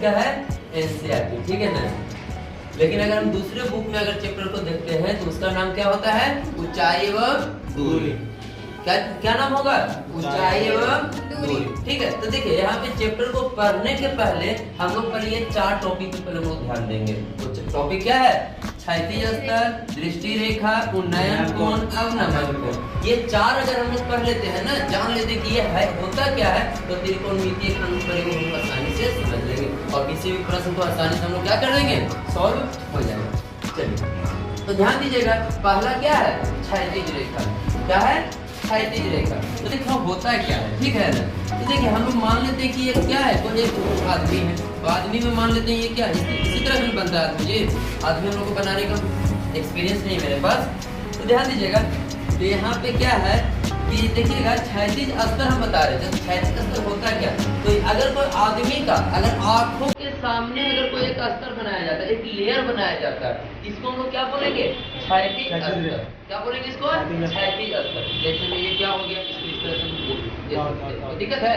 क्या है? एनसीईआरटी, ठीक है ना। लेकिन अगर हम दूसरे बुक में अगर चैप्टर को देखते हैं तो उसका नाम क्या होता है? ऊंचाई एवं दूरी। क्या क्या नाम होगा? ऊंचाई एवं दूरी, ठीक है। तो देखिए यहाँ पे चैप्टर को पढ़ने के पहले हम लोग पर ये 4 टॉपिक पे पहले हम लोग ध्यान देंगे। तो टॉपिक क्या है? क्षैतिज स्तर, दृष्टि रेखा, उन्नयन कोण, अवनमन कोण। ये 4 अगर हम लोग पढ़ लेते हैं ना, जान लेते कि ये है होता क्या है, तो त्रिकोणमितीय का अनुप्रयोग हम आसानी से समझ लेंगे और किसी भी प्रश्न को आसानी से हम लोग क्या कर देंगे? सॉल्व हो जाएगा। चलिए तो ध्यान दीजिएगा, पहला क्या है? क्षैतिज रेखा। क्या है? क्षैतिज रेखा। तो देखो होता है क्या है, ठीक है ना। तो देखिए हम लोग मान लेते हैं कि ये क्या है, कोई एक आदमी है, तो आदमी में मान लेते हैं ये क्या है, इसी तरह से बनता है आदमी। ये आदमी हम लोग को बनाने का एक्सपीरियंस नहीं है मेरे पास, तो ध्यान दीजिएगा। तो यहाँ पे क्या है कि देखिएगा क्षैतिज स्तर हम बता रहे थे। क्षैतिज स्तर होता है क्या? तो अगर कोई आदमी का अगर आंखों के सामने अगर कोई एक स्तर बनाया जाता है, एक लेयर बनाया जाता है, इसको हम लोग क्या बोलेंगे? क्षैतिज स्तर। क्या बोलेंगे इसको? क्षैतिज स्तर। जैसे में ये क्या हो गया, इसको इस तरह से दिक्कत है,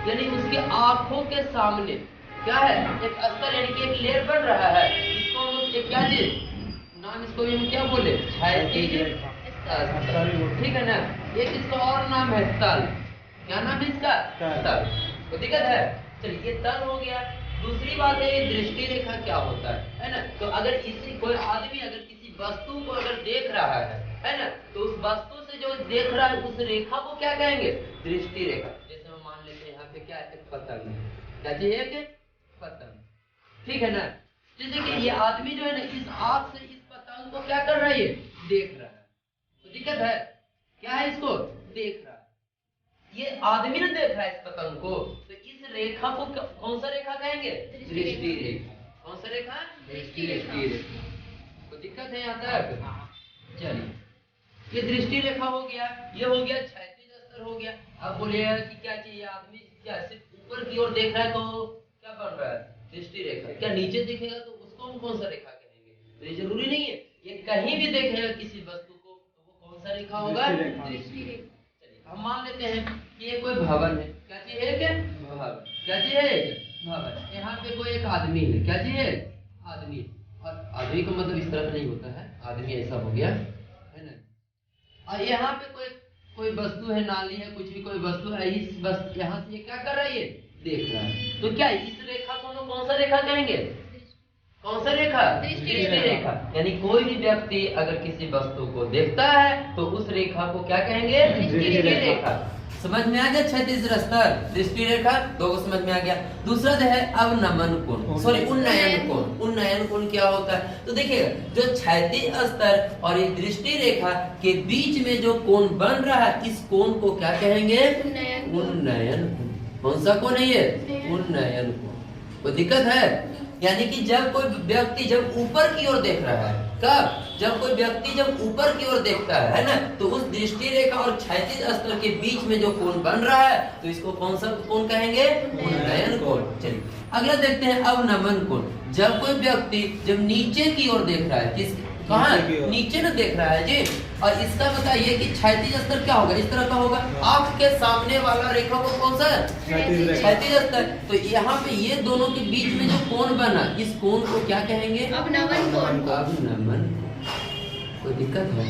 यानी उसकी आंखों के सामने क्या है? एक स्तर, यानी कि एक लेयर बन रहा है। इसको हम लोग क्या चीज नाम, इसको हम क्या बोले? क्षैतिज स्तर, ठीक है ना। एक इसका और नाम है तल। क्या नाम है इसका? तल। तो दिक्कत है। चलिए ये तल हो गया। दूसरी बात है ये दृष्टि रेखा क्या होता है ना। तो अगर इसी कोई आदमी अगर किसी वस्तु को अगर देख रहा है ना, तो उस वस्तु से जो देख रहा है उस रेखा को क्या कहेंगे? दृष्टि रेखा। जैसे हम मान लेते हैं यहाँ पे क्या है? एक पतंग है। क्या चाहिए? एक पतंग, ठीक है ना। जैसे कि ये आदमी जो है ना, इस आंख से इस पतंग को क्या कर रहा है? ये देख रहा है। तो दिक्कत है क्या है? इसको देख रहा है, ये आदमी ने देख रहा है इस पतंग को, तो इस रेखा को कौन सा रेखा कहेंगे? दृष्टि रेखा। कौन सा रेखा? दृष्टि रेखा। तो दिक्कत है यहाँ तक? चलिए ये दृष्टि रेखा हो गया, ये हो गया क्षैतिज स्तर हो गया। अब बोलिएगा कि क्या चाहिए? आदमी क्या सिर्फ ऊपर की ओर देख रहा है तो क्या बन रहा है? दृष्टि रेखा। क्या नीचे देखेगा तो उसको हम कौन सा रेखा कहेंगे? तो ये जरूरी नहीं है, ये कहीं भी देखेगा किसी वस्तु को तो वो कौन सा रेखा होगा? दृष्टि रेखा। चलिए हम मान लेते हैं कि ये कोई भवन है। क्या चीज है? क्या भवन। क्या चीज है? भवन। यहाँ पे कोई एक आदमी है। क्या चीज है? आदमी। और आदमी का मतलब इस तरह नहीं होता है, आदमी ऐसा हो गया है ना। और यहाँ पे कोई वस्तु है, नाली है, कुछ भी कोई वस्तु है, इस वस्तु यहाँ से ये क्या कर रहा है? ये देख रहा है। तो क्या इस रेखा को हम कौन सा रेखा कहेंगे? कौन सा रेखा? दृष्टि रेखा। यानी कोई भी व्यक्ति अगर किसी वस्तु को देखता है तो उस रेखा को क्या कहेंगे? दृष्टि रेखा। समझ में आ गया? क्षैतिज स्तर, दृष्टि रेखा, दो को समझ में आ गया। दूसरा जो है अवनमन कोण, सॉरी उन्नयन कोण। उन्नयन कोण क्या होता है? तो देखिएगा जो क्षैतिज स्तर और ये दृष्टि रेखा के बीच में जो कोण बन रहा है, इस कोण को क्या कहेंगे? उन्नयन कोण। कौन सा कोण है ये? उन्नयन कोण। कोई दिक्कत है? यानी कि जब कोई व्यक्ति जब ऊपर की ओर देख रहा है, कब? जब कोई व्यक्ति जब ऊपर की ओर देखता है ना, तो उस दृष्टि रेखा और क्षैतिज स्तर के बीच में जो कोण बन रहा है, तो इसको कौन सा कोण कहेंगे? उन्नयन कोण। चलिए अगला देखते हैं अवनमन कोण। जब कोई व्यक्ति जब नीचे की ओर देख रहा है, किस कहाँ? नीचे न देख रहा है जी। और इसका बताइए कि क्षैतिज स्तर क्या होगा? इस तरह का होगा। आंख के सामने वाला रेखा को कौन सा? क्षैतिज स्तर। तो यहाँ पे ये दोनों के बीच में जो कोण बना, इस कोण को क्या कहेंगे? अवनमन कोण। अवनमन। कोई दिक्कत है?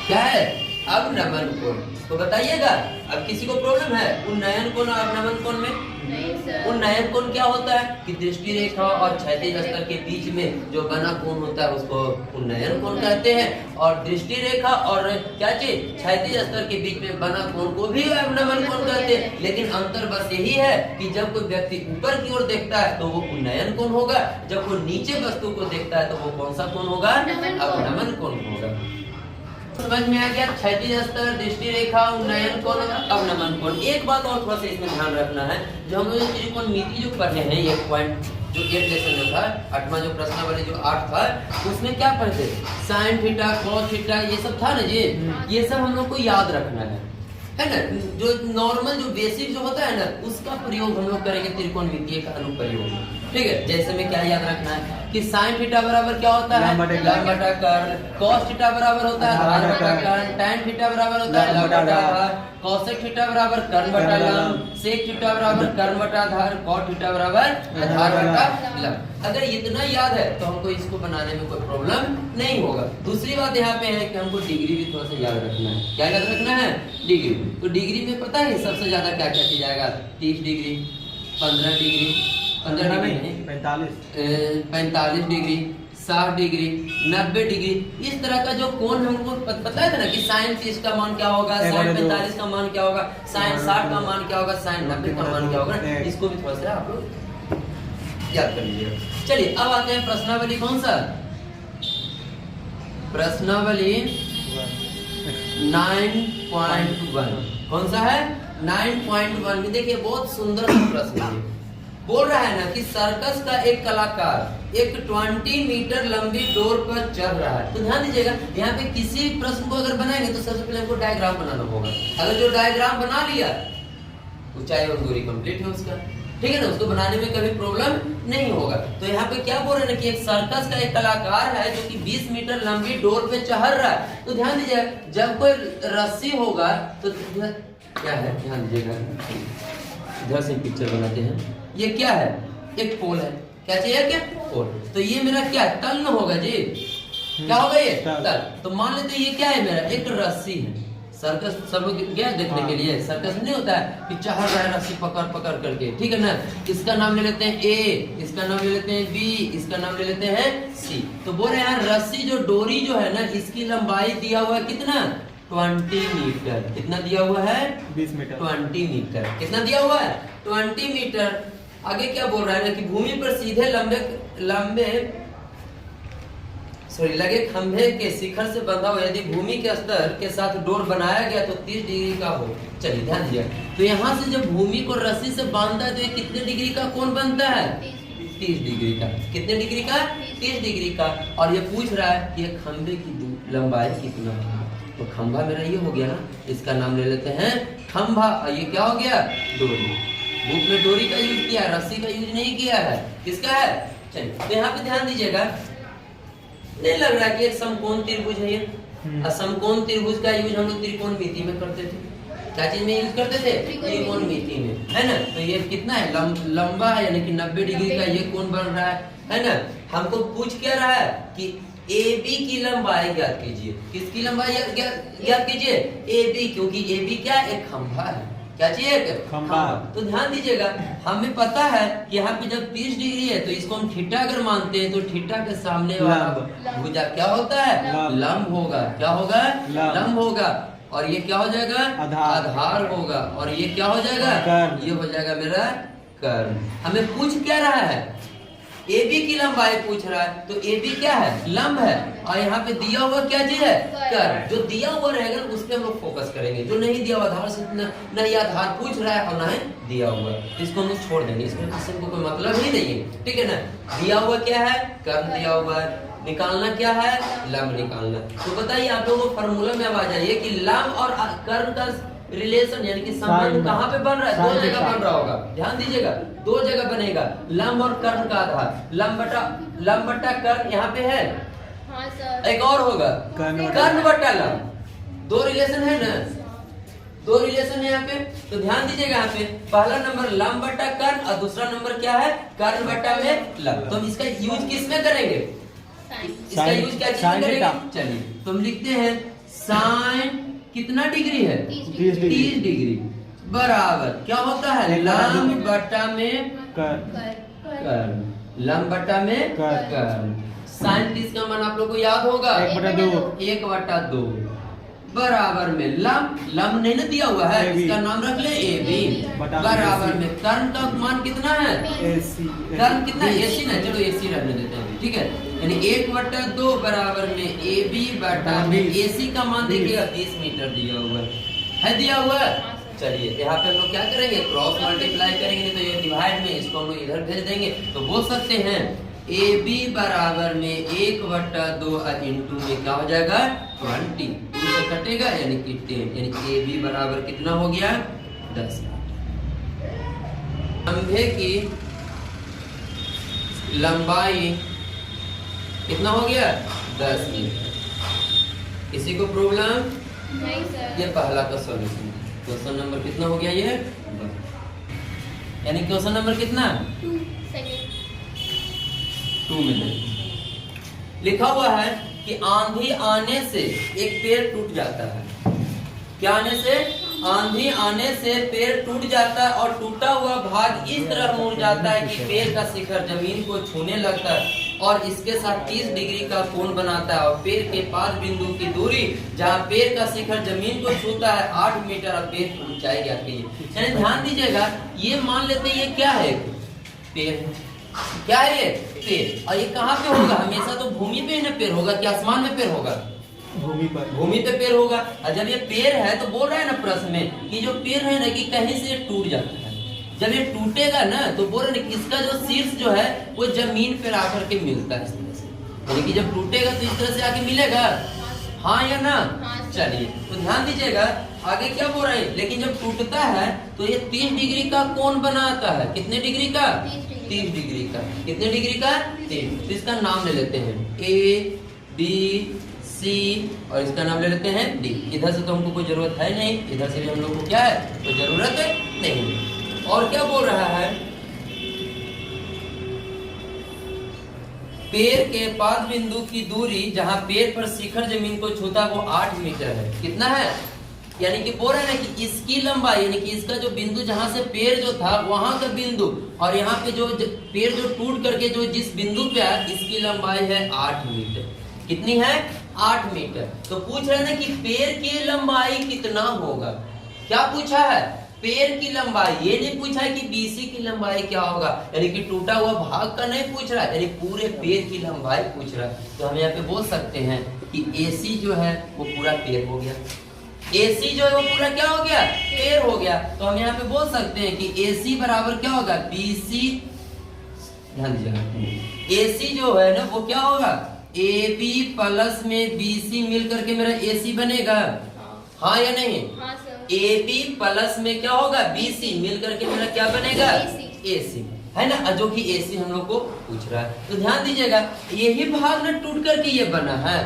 क्या है? अवनमन कोण। तो बताइएगा, अब किसी को प्रॉब्लम है उन्नयन कोण और अवनमन कोण में? नहीं सर। उन्नयन कोण क्या होता है कि दृष्टि रेखा और क्षैतिज स्तर के बीच में जो बना कोण होता है उसको उन्नयन कोण कहते हैं, और दृष्टि रेखा और क्या चीज? क्षैतिज स्तर के बीच में बना कोण को भी अवनमन कोण कहते हैं। लेकिन अंतर बस यही है कि जब कोई व्यक्ति ऊपर की ओर देखता है तो वो उन्नयन कोण होगा, जब वो नीचे वस्तु को देखता है तो वो कौन सा कोण होगा? अवनमन कोण होगा। समझ में आ गया? क्षैतिज स्तर, दृष्टि रेखा, उन्नयन कोण, अवनमन कोण। एक बात और थोड़ा सा इसमें ध्यान रखना है, जो हम लोग त्रिकोणमिति जो पढ़े हैं, ये पॉइंट जो 8 लेसन जो था, 8वां जो प्रश्न वाले जो 8 था, उसमें क्या पढ़ते? साइन थीटा, कॉस थीटा, ये सब था ना जी। ये सब हम लोग को याद रखना है ना। जो नॉर्मल जो बेसिक जो होता है ना, उसका प्रयोग हम लोग करेंगे त्रिकोणमितीय का अनुप्रयोग। ठीक है, जैसे में क्या याद रखना है कि साइन थीटा बराबर क्या होता है, लंब बटा कर्ल। कॉस थीटा बराबर होता है आधार बटा कर्ल। टैन थीटा बराबर होता है लंब बटा आधार। कॉसेक थीटा बराबर कर्ल बटा लंब। सेक थीटा बराबर कर्ल बटा आधार। कॉट थीटा बराबर आधार बटा लंब। अगर इतना याद है तो हमको इसको बनाने में कोई प्रॉब्लम नहीं होगा। दूसरी बात यहाँ पे है कि हमको डिग्री भी थोड़ा सा याद रखना है। क्या याद रखना है, डिग्री। तो डिग्री में पता है सबसे ज्यादा क्या क्या की जाएगा, 30 degree, 15 degree, 15 degree, 45 degree, 60 degree, 90 degree. इस तरह का जो कोण हमको पता है ना कि साइन 30 का मान क्या होगा, साइन 45 का मान क्या होगा, साइन 60 का मान क्या होगा, साइन 90 का मान क्या होगा, इसको भी थोड़ा सा आप लोग याद कर लीजिएगा। चलिए अब आते हैं प्रश्नावली। कौन सा प्रश्नावली? 9.1। कौन सा है, 9.1 में देखिए बहुत सुंदर सा प्रश्न है। बोल रहा है ना कि सर्कस का एक कलाकार एक 20 मीटर लंबी डोर पर चढ़ रहा है। तो ध्यान दीजिएगा, यहाँ पे किसी प्रश्न को अगर बनाएंगे तो सबसे पहले हमको डायग्राम बनाना होगा। अगर जो डायग्राम बना लिया, ऊंचाई और दूरी कंप्लीट है उसका, ठीक है ना, उसको बनाने में कभी प्रॉब्लम नहीं होगा। तो यहाँ पे क्या बोल रहे हैं कि एक सर्कस का एक कलाकार है जो कि 20 मीटर लंबी डोर पे चढ़ रहा है। तो ध्यान दीजिएगा, जब कोई रस्सी होगा तो क्या है, ध्यान दीजिएगा, इधर से पिक्चर बनाते हैं। ये क्या है, एक पोल है। क्या चाहिए, क्या पोल। तो ये मेरा क्या तल न होगा जी, क्या होगा ये तल। तो मान लेते हैं ये क्या है, मेरा एक रस्सी है। सर्कस सब लोग गया देखने के लिए, सर्कस नहीं होता है कि चढ़ रहा है रस्सी पकड़ पकड़ करके, ठीक है ना। इसका नाम ले लेते हैं ए, इसका नाम ले लेते हैं बी, इसका नाम ले लेते हैं सी। तो बोल रहे हैं रस्सी जो डोरी जो है ना, इसकी लंबाई दिया हुआ है कितना, 20 मीटर। कितना दिया हुआ है, 20 मीटर। 20 मीटर कितना दिया हुआ है, 20 मीटर। आगे क्या बोल रहा है ना कि भूमि पर सीधे लगे खंभे के शिखर से बंधा हुआ यदि भूमि के स्तर के साथ डोर बनाया गया तो 30 डिग्री का हो। चलिए ध्यान दीजिए, तो यहाँ से जब भूमि को रस्सी से बांधता है तो ये कितने डिग्री का कोण बनता है, 30 डिग्री का। कितने डिग्री का, 30 डिग्री का। और ये पूछ रहा है कि खंभे की लंबाई कितना है। तो खंभा मेरा ये हो गया ना, इसका नाम ले लेते हैं खंभा। और ये क्या हो गया, डोरी। बुक में डोरी का यूज किया, रस्सी का यूज नहीं किया है। किसका है, चलिए तो यहाँ पे ध्यान दीजिएगा। नहीं लग रहा कि एक समकोण त्रिभुज है ये। समकोण त्रिभुज का यूज हम लोग त्रिकोणमिति में करते थे। क्या चीज में यूज करते थे, त्रिकोणमिति में, है ना। तो ये कितना है, लंबा है, यानी कि 90 डिग्री का ये कोण बन रहा है ना। हमको पूछ क्या रहा है कि AB की लंबाई ज्ञात कीजिए। किसकी लंबाई ज्ञात कीजिए, AB, क्योंकि AB क्या है, एक खंभा है। क्या चाहिए, खंभा। तो ध्यान दीजिएगा, हमें पता है कि यहाँ पे जब 30 डिग्री है तो इसको हम थीटा अगर मानते हैं तो थीटा के सामने वाला भुजा क्या होता है, लंब होगा। क्या होगा, लंब होगा। और ये क्या हो जाएगा, आधार होगा। और ये क्या हो जाएगा, ये हो जाएगा मेरा कर्ल। हमें पूछ क्या रहा है, AB की लंबाई पूछ रहा है। तो AB क्या है, लंब है। और यहाँ पे दिया हुआ क्या चीज है, कर्ल। जो दिया हुआ रहेगा उस पर हम लोग फोकस करेंगे। जो नहीं दिया हुआ, आधार से नहीं आधार पूछ रहा है और ना ही दिया हुआ, इसको हम लोग छोड़ देंगे। इसमें किसी को कोई मतलब ही नहीं है, ठीक है ना। दिया हुआ क्या है, कर्ल दिया हुआ है। निकालना क्या है, लंब निकालना। तो बताइए आप लोगों को फॉर्मूला में अब आ जाइए कि लंब और कर्ल का रिलेशन यानी कि संबंध कहाँ पे बन रहा है, 2 जगह बन रहा होगा। ध्यान दीजिएगा, 2 जगह बनेगा, लंब और कर्ण का आधार। लंब बटा कर्ण यहाँ पे है, हाँ सर। एक और होगा कर्ण बटा लंब। 2 रिलेशन है ना, 2 रिलेशन है यहाँ पे। तो ध्यान दीजिएगा, यहाँ पे पहला नंबर लंब बटा कर्ण और दूसरा नंबर क्या है, कर्ण बटा में लंब। तो हम इसका यूज किस में करेंगे, इसका यूज क्या चीज में करेंगे। चलिए तो हम लिखते हैं साइन कितना डिग्री है, 30 डिग्री बराबर क्या होता है, लंब बटा में कर्ण। लंब बटा में कर्ण। साइन 30 का मान आप लोग को याद होगा, 1/2 बराबर में लंब नहीं ना दिया हुआ है, इसका नाम रख ले AB बराबर में कर्ण का मान कितना है, कर्ण कितना है, AC ना, चलो AC रहने देते हैं, ठीक है। यानी 1/2 बराबर में AB बटा में AC का मान देखिएगा 20 मीटर दिया हुआ है, दिया हुआ है। चलिए यहाँ पे हम लोग क्या करेंगे, क्रॉस मल्टीप्लाई करेंगे, नहीं तो ये डिवाइड में इसको हम लोग इधर भेज देंगे। तो बोल सकते हैं AB बराबर में 1/2 इंटू में क्या हो जाएगा 20, से कटेगा यानी कि 10, यानी AB बराबर कितना हो गया 10। खंभे की लंबाई कितना हो गया 10 मीटर। किसी को प्रॉब्लम? नहीं सर। ये पहला का सॉल्यूशन। क्वेश्चन नंबर कितना हो गया ये? यानी क्वेश्चन नंबर कितना? 2 सेकंड। 2 मिनट। लिखा हुआ है कि आंधी आने से एक पेड़ टूट जाता है। क्या आने से? आंधी आने से पेड़ टूट जाता है और टूटा हुआ भाग इस तरह मुड़ जाता है कि पेड़ का शिखर जमीन को छूने लगता है और इसके साथ 30 डिग्री का कोण बनाता है और पेड़ के पास बिंदु की दूरी जहाँ पेड़ का शिखर जमीन को छूता है 8 मीटर और पेड़ की ऊंचाई आती है। यानी ध्यान दीजिएगा, ये मान लेते हैं ये क्या है? पेड़ है। क्या है ये? पेड़। और ये कहाँ पे होगा? हमेशा तो भूमि पे ही ना पेड़ होगा, क्या आसमान में पेड़ होगा? भूमि पर। भूमि पे पेड़ होगा। और जब ये पेड़ है तो बोल रहा है ना प्रश्न में कि जो पेड़ है ना कि कहीं से टूट जाता है। जब ये टूटेगा ना तो बोल रहे ना कि इसका जो शीर्ष जो है वो जमीन पर आकर के मिलता है इस तरह से। यानी कि जब टूटेगा तो इस तरह से आके मिलेगा, हाँ या ना? चलिए तो ध्यान दीजिएगा आगे क्या बोल रहे हैं। लेकिन जब टूटता है तो ये 30 डिग्री का कोण बनाता है। कितने डिग्री का? 30 डिग्री का। कितने डिग्री का? 30। तो इसका नाम ले लेते हैं A B C और इसका नाम ले लेते हैं D। इधर से तो हमको कोई जरूरत है नहीं, इधर से भी हम लोग को क्या है कोई जरूरत नहीं। और क्या बोल रहा है? पेड़ के पाद बिंदु की दूरी जहां पेड़ पर शिखर जमीन को छूता वो 8 मीटर है। कितना है? यानी कि बोल रहे हैं कि इसकी लंबाई यानी कि इसका जो बिंदु जहां से पेड़ जो था वहां का बिंदु और यहाँ पे जो पेड़ जो टूट करके जो जिस बिंदु पे आया इसकी लंबाई है 8 मीटर। कितनी है? 8 मीटर। तो पूछ रहे हैं कि पेड़ की लंबाई कितना होगा। क्या पूछा है? पेड़ की लंबाई। ये नहीं पूछा है कि बीसी की लंबाई क्या होगा, यानी कि टूटा हुआ भाग का नहीं पूछ रहा है, यानी पूरे पेड़ की लंबाई पूछ रहा है। तो हम यहाँ पे बोल सकते हैं कि AC जो है वो पूरा पेड़ हो गया। AC जो है वो पूरा क्या हो गया? पेड़ हो गया। तो हम यहाँ पे बोल सकते हैं कि AC बराबर क्या होगा? BC। ध्यान दीजिएगा, AC जो है ना वो क्या होगा? AB प्लस में BC मिल करके मेरा AC बनेगा, हाँ या नहीं? हाँ सर। AB प्लस में क्या होगा? BC मिल करके मेरा क्या बनेगा? AC है ना, जो कि AC हम लोग को पूछ रहा है। तो ध्यान दीजिएगा यही भाग ना टूट करके ये बना है।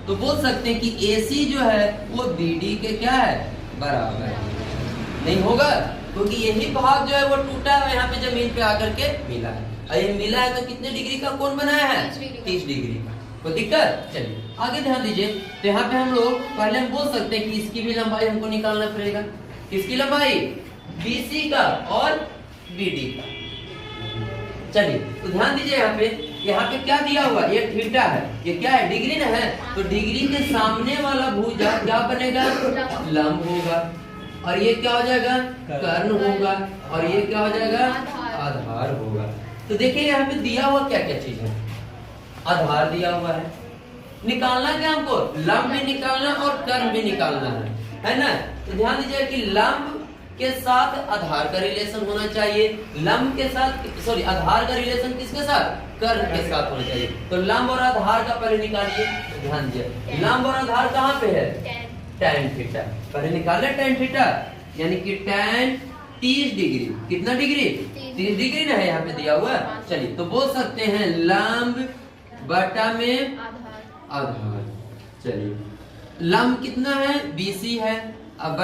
तो बोल सकते हैं कि AC जो है वो BD के क्या है? बराबर नहीं होगा, क्योंकि यही भाग जो है वो टूटा है यहाँ पे जमीन पे आकर के मिला है। और ये मिला है तो कितने डिग्री का कोण बनाया है? 30 डिग्री का। कोई दिक्कत? चलिए आगे ध्यान दीजिए। तो यहाँ पे हम लोग पहले हम बोल सकते हैं कि इसकी भी लंबाई हमको निकालना पड़ेगा। किसकी लंबाई? BC का और BD का। चलिए तो ध्यान दीजिए यहाँ पे क्या दिया हुआ? ये थीटा है, ये क्या है? डिग्री ना है। तो डिग्री के सामने वाला भुजा क्या बनेगा? लंब होगा। और ये क्या हो जाएगा? कर्ण होगा। और ये क्या हो जाएगा? आधार होगा। तो देखिए यहाँ पे दिया हुआ क्या क्या चीज है? आधार दिया हुआ है। निकालना क्या हमको? लंब भी निकालना और कर्ण भी निकालना है ना? तो ध्यान दीजिए कि लंब के साथ आधार का रिलेशन होना चाहिए। लंब के साथ आधार का रिलेशन किसके साथ? कर्ण के साथ होना चाहिए। तो लंब और आधार का पहले निकालिए। तो ध्यान दीजिए लंब और आधार कहाँ पे है? tan theta. पहले निकाले tan थीटा, यानी कि tan 30 डिग्री। कितना डिग्री? 30 डिग्री ना है यहाँ पे दिया हुआ। चलिए तो बोल सकते हैं लंब बटा में आधार। चलिए लंब कितना है? BC है। अब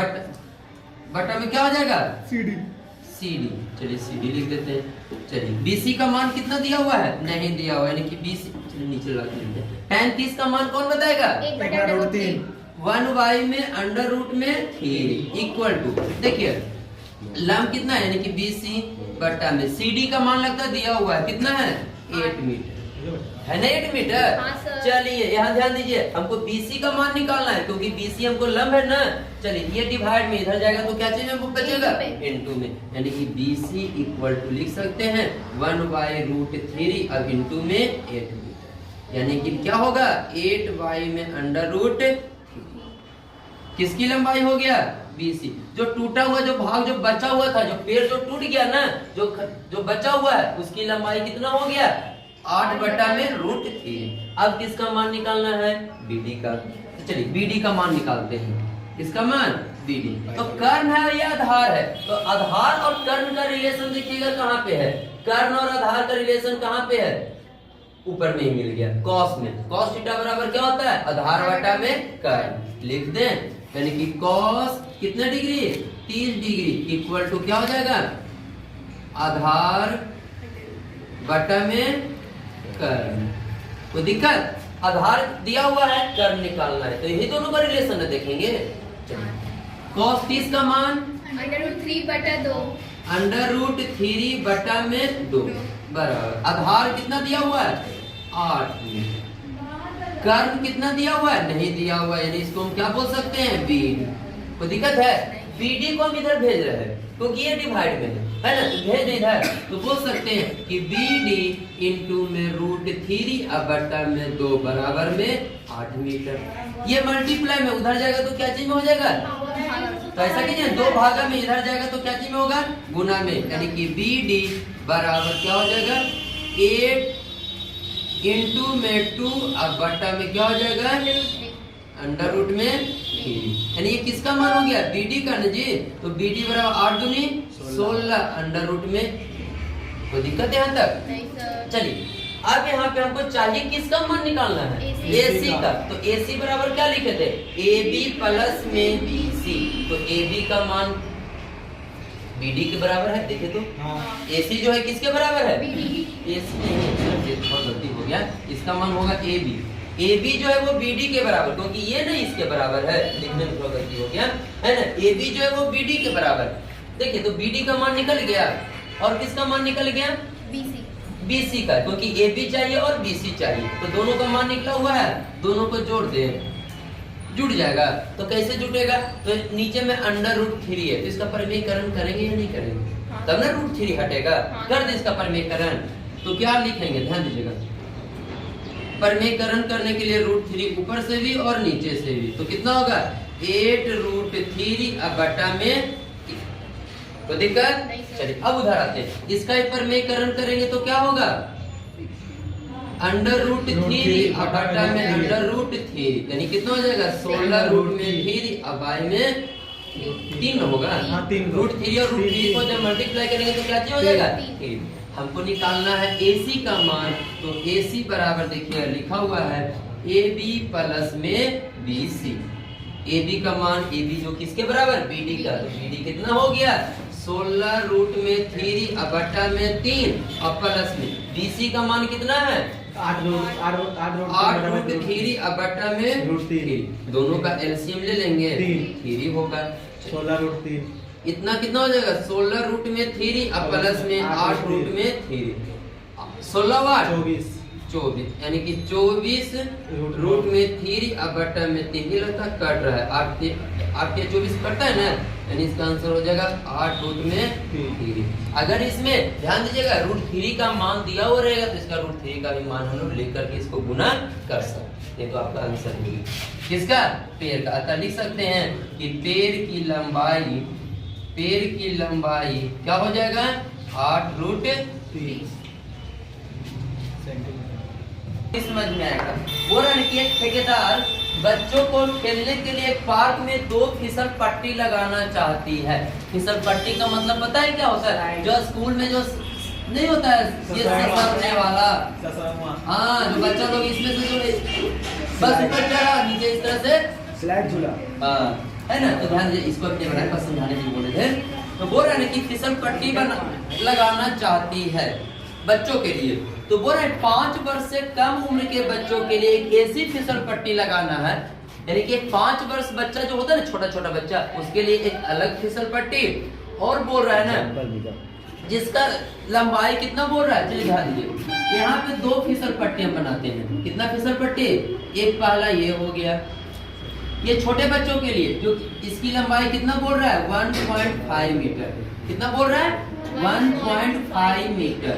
बटा में क्या हो जाएगा? CD। चलिए CD लिख देते हैं। चलिए BC का मान कितना दिया हुआ है? नहीं दिया हुआ, यानी कि BC चलिए नीचे लगा देते हैं। tan 30 का मान कौन बताएगा? 1/√3 1y में अंडर रूट में 3 इक्वल टू, देखिए लंब कितना है? यानी कि BC बटा में CD का मान लगता है दिया हुआ है, कितना है? 8 मीटर है ना? 8 मीटर। हाँ सर। चलिए यहाँ ध्यान दीजिए, हमको BC का मान निकालना है क्योंकि BC हमको लंब है ना। चलिए ये डिवाइड में इधर जाएगा तो क्या चीज हमको बचेगा? इनटू में, यानी कि BC इक्वल टू लिख सकते हैं 1/√3 अब इनटू में 8 मीटर, यानी कि क्या होगा? 8y में अंडर रूट किसकी लंबाई हो गया? BC। जो टूटा हुआ जो भाग जो बचा हुआ था, जो पेड़ जो टूट गया ना, जो बचा हुआ है उसकी लंबाई कितना हो गया? 8/√3। अब किसका मान निकालना है? BD का। तो चलिए BD का मान निकालते हैं। किसका मान? BD। तो कर्ण है या आधार है? तो आधार और कर्ण का रिलेशन देखिएगा कहाँ पे है? कर्ण और आधार का रिलेशन कहाँ पे है? ऊपर में ही मिल गया कॉस में। कॉस थीटा बराबर क्या होता है? आधार बटा में कर्ल। लिख दें, यानी कि कॉस कितना डिग्री? 30 डिग्री इक्वल टू क्या हो जाएगा? आधार बटा में कर्ल। कोई दिक्कत? आधार दिया हुआ है, कर्ल निकालना है, तो यही दोनों का रिलेशन है, देखेंगे। कॉस 30 का मान √3 बटा 2। √3 बटा में 2 बराबर। आधार कितना दिया हुआ है? 8 में। कर्ल कितना दिया हुआ है? नहीं दिया हुआ, यानी इसको हम क्या बोल सकते हैं? BD। कोई दिक्कत है? BD को हम इधर भेज रहे हैं क्योंकि ये डिवाइड में है ना, तो भेज इधर, तो बोल सकते हैं कि BD इंटू में √3 अब बटा में 2 बराबर में 8 मीटर। ये मल्टीप्लाई में उधर जाएगा तो क्या चीज में हो जाएगा? तो ऐसा कीजिए, 2 भागा में इधर जाएगा तो क्या चीज में होगा? गुना में, यानी कि BD बराबर क्या हो जाएगा? 8 इंटू में 2 अब बटा में क्या हो जाएगा? √3 में 3, यानी ये किसका मान हो गया? BD का ना जी। तो BD बराबर 8 दूनी 16 √3 में। कोई दिक्कत है यहाँ तक? नहीं सर। चलिए, अब यहाँ पे हमको चाहिए किसका मान निकालना है? AC का। तो AC बराबर क्या लिखे थे? AB प्लस में BC। तो AB का मान BD के बराबर है, देखे तो। हाँ। AC जो है किसके बराबर है? BD। AC नहीं, ये थोड़ा गलती हो गया, इसका मान होगा AB। AB जो है वो BD के बराबर, क्योंकि ये नहीं इसके बराबर है, लिखने में थोड़ा गलती हो गया है ना। AB जो है वो BD के बराबर। देखिए, तो BD का मान निकल गया, और किसका मान निकल गया? BC का, क्योंकि AB चाहिए और BC चाहिए, तो दोनों का मान निकला हुआ है, दोनों को जोड़ दे, जुड़ जाएगा। तो कैसे जुटेगा? तो नीचे में √3 है, तो इसका परिमेयकरण करेंगे या नहीं करेंगे? हाँ। तब ना √3 हटेगा। हाँ। कर दे इसका परिमेयकरण, तो क्या लिखेंगे? ध्यान दीजिएगा, परिमेयकरण करने के लिए √3 ऊपर से भी और नीचे से भी, तो कितना होगा? 8 √3 अब बटा में। कोई दिक्कत? नहीं सर। चलिए, अब उधर आते हैं, इसका ही परिमेयकरण करेंगे तो क्या होगा? √3 अब बटा में √3, यानी कितना हो जाएगा? 16 √3 अब बाय में 3 होगा। हाँ, 3 √3 और √3 को जब मल्टीप्लाई करेंगे तो क्या चीज हो जाएगा? 3। हमको निकालना है AC का मान, तो AC बराबर देखिए लिखा हुआ है AB प्लस में BC। AB का मान, AB जो किसके बराबर? BD का। तो BD कितना हो गया? 16 √3 अब बटा में 3 और प्लस में BC का मान कितना है? 8 √3 अब बटा में √3। दोनों का LCM ले लेंगे, 3 होगा। 16 √3। इतना कितना हो जाएगा? 16 √3 अब प्लस में 8 √3, 16 8 24, यानी कि 24 √3 अब बटा में 3 ही लगता कट रहा है। 8 के 24 कटता है ना, यानी इसका आंसर हो जाएगा 8 √3। अगर इसमें ध्यान दीजिएगा √3 का मान दिया हुआ रहेगा तो इसका √3 का भी मान हम लोग लिख करके इसको गुना कर सकते हैं, तो आपका आंसर है किसका? पेड़ का। अतः लिख सकते हैं कि पेड़ की लंबाई क्या हो जाएगा? 8 √3। समझ में आएगा। बोल रहा है कि एक ठेकेदार बच्चों को खेलने के लिए एक पार्क में 2 फिसल पट्टी लगाना चाहती है। फिसल पट्टी का मतलब पता है क्या होता है? जो स्कूल में जो नहीं होता है ये ससरने वाला, हाँ, जो बच्चा लोग इसमें से जो बस ऊपर चढ़ा नीचे इस तरह से स्लाइड झूला, हाँ, है ना। तो ध्यान दीजिए, इसको अपने बड़े पास समझाने के लिए बोले थे। तो बोल रहे हैं कि फिसल पट्टी लगाना चाहती है बच्चों के लिए। तो बोल रहे 5 वर्ष से कम उम्र के बच्चों के लिए एक ऐसी फिसल पट्टी लगाना है, यानी कि 5 वर्ष बच्चा जो होता है ना, छोटा छोटा बच्चा, उसके लिए एक अलग फिसल पट्टी। और बोल रहा है ना जिसका लंबाई कितना बोल रहा है, चलिए ध्यान दीजिए, यहाँ पे 2 फिसल पट्टी हम बनाते हैं। कितना फिसल पट्टी? एक पहला ये हो गया, ये छोटे बच्चों के लिए, जो इसकी लंबाई कितना बोल रहा है? 1.5 मीटर। कितना बोल रहा है? 1.5 मीटर।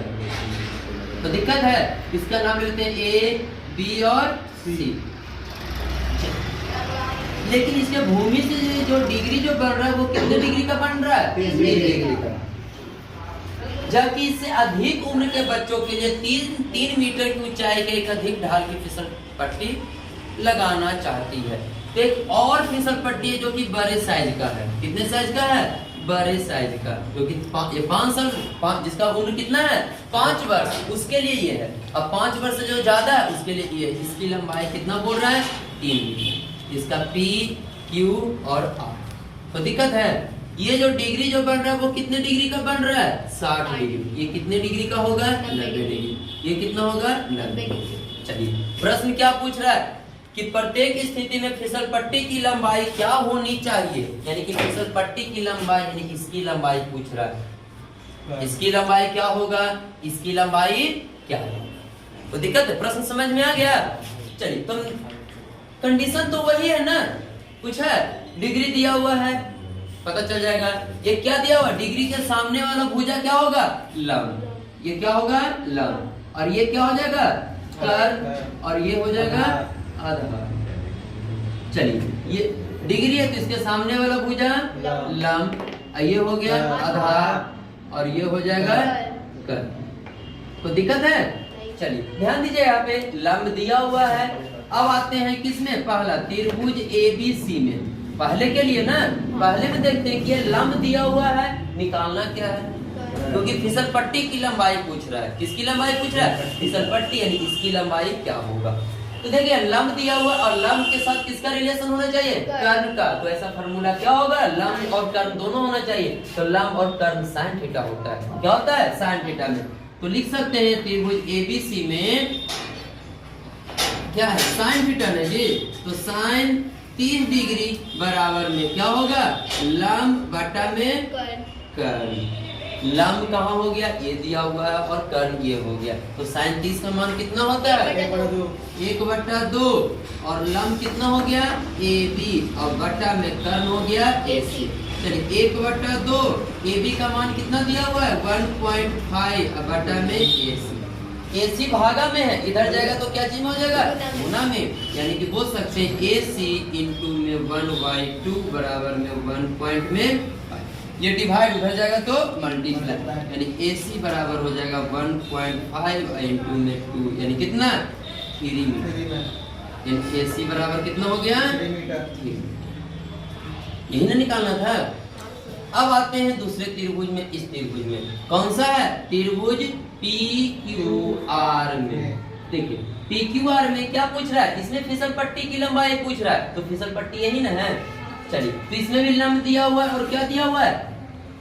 तो दिक्कत है, इसका नाम लेते हैं A, B और C। लेकिन इसके भूमि से जो डिग्री जो बन रहा है वो कितने डिग्री का बन रहा है? 3 डिग्री का। जबकि इससे अधिक उम्र के बच्चों के लिए 3 मीटर की ऊंचाई के एक अधिक ढाल की फिसल पट्टी लगाना चाहती है। तो एक और फिसल पट्टी है जो कि बड़े साइज का है। कितने साइज का है? बड़े साइज का, जो कि ये 5 साल जिसका उम्र कितना है 5 वर्ष, उसके लिए ये है। अब 5 वर्ष से जो ज्यादा है उसके लिए ये, इसकी लंबाई कितना बोल रहा है 3 मीटर। इसका P, Q और R। तो दिक्कत है, ये जो डिग्री जो बन रहा है वो कितने डिग्री का बन रहा है 60 डिग्री। ये कितने डिग्री का होगा 90 डिग्री। ये कितना होगा 90 डिग्री। चलिए प्रश्न क्या पूछ रहा है कि प्रत्येक स्थिति में फिसल पट्टी की लंबाई क्या होनी चाहिए, यानी कि फिसल पट्टी की लंबाई, यानी इसकी लंबाई पूछ रहा है। इसकी लंबाई क्या होगा, इसकी लंबाई क्या होगा। तो दिक्कत है, प्रश्न समझ में आ गया। चलिए तो कंडीशन तो वही है ना, कुछ है डिग्री दिया हुआ है, पता चल जाएगा। ये क्या दिया हुआ, डिग्री के सामने वाला भुजा क्या होगा लंब, ये क्या होगा लंब, और ये क्या हो जाएगा कर्ण, और ये हो जाएगा आधार। चलिए ये डिग्री है तो इसके सामने वाला भुजा लंब, ये हो गया आधार, और ये हो जाएगा कर्ण। तो दिक्कत है। चलिए ध्यान दीजिए, यहाँ पे लंब दिया हुआ है। अब आते हैं किसमें, पहला त्रिभुज ABC में। पहले के लिए ना, पहले में देखते हैं कि ये लंब दिया हुआ है, निकालना क्या है, क्योंकि फिसल पट्टी की लंबाई पूछ रहा है। किसकी लंबाई पूछ रहा है, फिसल पट्टी, यानी इसकी लंबाई क्या होगा। तो देखिए लंब दिया हुआ और लंब के साथ किसका रिलेशन होना चाहिए, कर्ण का। तो ऐसा फार्मूला क्या होगा, लंब और कर्ण दोनों होना चाहिए। तो लंब और कर्ण sin थीटा होता है। क्या होता है sin थीटा में। तो लिख सकते हैं त्रिभुज ABC में क्या है sin थीटा है जी। तो sin 30 डिग्री बराबर में क्या होगा, लंब बटा में कर्ण। लंब कहाँ हो गया, ये दिया हुआ है, और कर्ण ये हो गया। तो sin 30 का मान कितना होता है 1/2, और लंब कितना हो गया AB, और बटा में कर्ण हो गया AC। चलिए 1/2, AB का मान कितना दिया हुआ है 1.5, और बटा में AC भागा में है, इधर जाएगा तो क्या चीज हो जाएगा गुना में, यानी कि बोल सकते हैं AC इंटू में 1/2 बराबर में 1 में 5। ये डिवाइड उधर जाएगा तो मल्टीप्लाई, यानी AC बराबर हो जाएगा 1.5 इंटू में 2, यानी कितना 3 मीटर। यानी AC बराबर कितना हो गया 3 मीटर। यही ना निकालना था। अब आते हैं दूसरे त्रिभुज में। इस त्रिभुज में कौन सा है, त्रिभुज PQR में। देखिए PQR में क्या पूछ रहा है, इसमें फिसल पट्टी की लंबाई पूछ रहा है। तो फिसल पट्टी यही ना है। चलिए तो इसमें भी लंब दिया हुआ है और क्या दिया हुआ है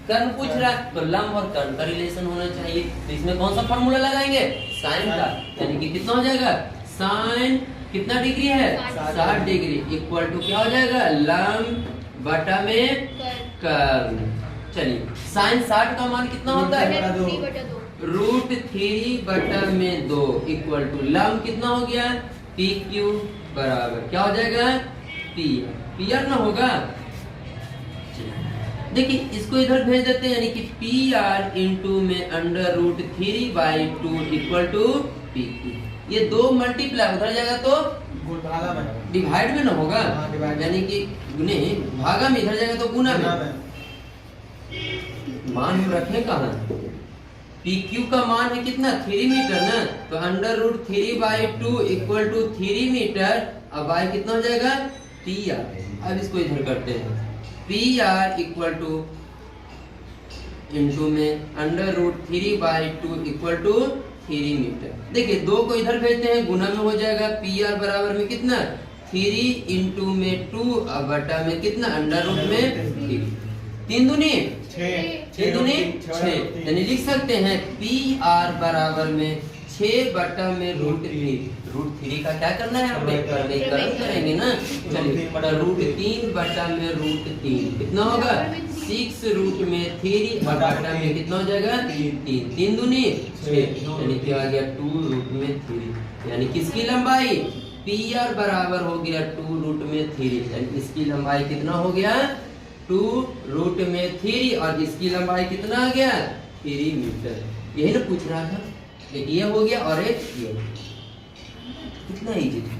कर्ण पूछ रहा है। तो लंब और कर्ण का रिलेशन होना चाहिए। तो इसमें कौन सा फॉर्मूला लगाएंगे साइन का, यानी कि कितना हो जाएगा साइन कितना डिग्री है 60 डिग्री इक्वल टू क्या हो जाएगा लंब बटा में कर्ण। चलिए साइन 60 का मान कितना होता है √3/2 इक्वल टू लंब कितना हो गया PQ बराबर क्या हो जाएगा PR ना होगा। देखिए इसको इधर भेज देते हैं, यानी कि PR इंटू में √3/2 इक्वल टू PQ। ये 2 मल्टीप्लाई उधर जाएगा तो डिवाइड में ना होगा, यानी कि गुने भागा में, इधर जाएगा तो गुना में। मान हम रखें कहाँ, PQ का मान है कितना 3 मीटर ना, तो √3/2 इक्वल टू 3 मीटर। अब y कितना हो जाएगा PR। अब इसको इधर करते हैं PR इक्वल टू इंटू में √3/2 इक्वल टू 3 मीटर। देखिए 2 को इधर भेजते हैं गुना में हो जाएगा PR बराबर में कितना 3 इंटू में 2 अब बटा में कितना √में 3 दूनी 6, यानी लिख सकते हैं PR बराबर में 6 बटा में √3 का क्या करना है हमने करण करेंगे ना। चलिए √3 बटा में √3 कितना होगा 6 रूट में 3 और बटा में कितना हो जाएगा 3 दूनी 6, यानी क्या आ गया 2 रूट में 3, यानी किसकी लंबाई PR बराबर हो गया 2 रूट में 3, यानी इसकी लंबाई कितना हो गया 2 रूट में 3 और इसकी लंबाई कितना आ गया 3 मीटर। यही ना पूछ रहा था, एक ये हो गया और एक ये, कितना इजी था।